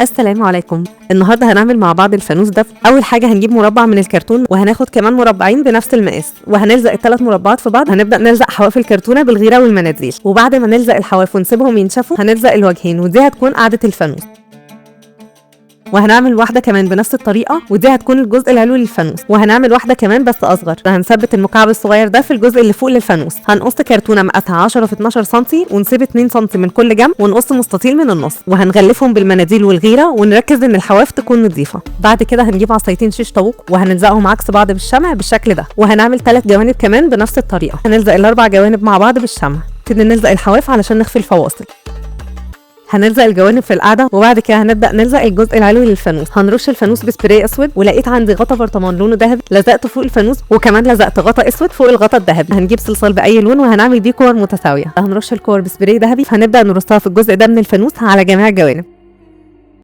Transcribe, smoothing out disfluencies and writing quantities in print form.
السلام عليكم. النهارده هنعمل مع بعض الفانوس ده. اول حاجه هنجيب مربع من الكرتون وهناخد كمان مربعين بنفس المقاس وهنلزق الثلاث مربعات في بعض. هنبدا نلزق حواف الكرتونه بالغيره والمناديل، وبعد ما نلزق الحواف ونسيبهم ينشفوا هنلزق الوجهين، ودي هتكون قاعده الفانوس. وهنعمل واحده كمان بنفس الطريقه، ودي هتكون الجزء العلوي للفانوس. وهنعمل واحده كمان بس اصغر. هنثبت المكعب الصغير ده في الجزء اللي فوق للفانوس. هنقص كرتونه مقاسها 10 في 12 سم ونسيب 2 سم من كل جنب، ونقص مستطيل من النص، وهنغلفهم بالمناديل والغيره ونركز ان الحواف تكون نظيفه. بعد كده هنجيب عصايتين شيش طاووق وهنلزقهم عكس بعض بالشمع بالشكل ده، وهنعمل 3 جوانب كمان بنفس الطريقه. هنلزق ال4 جوانب مع بعض بالشمع. كده نلزق الحواف علشان نخفي الفواصل. هنلزق الجوانب في القاعده، وبعد كده هنبدا نلزق الجزء العلوي للفانوس. هنرش الفانوس بسبراي اسود، ولقيت عندي غطا برطمان لونه ذهبي لزقته فوق الفانوس، وكمان لزقت غطا اسود فوق الغطا الذهبي. هنجيب صلصال باي لون وهنعمل بيه كور متساويه. هنرش الكور بسبراي ذهبي، هنبدا نرصها في الجزء ده من الفانوس على جميع الجوانب.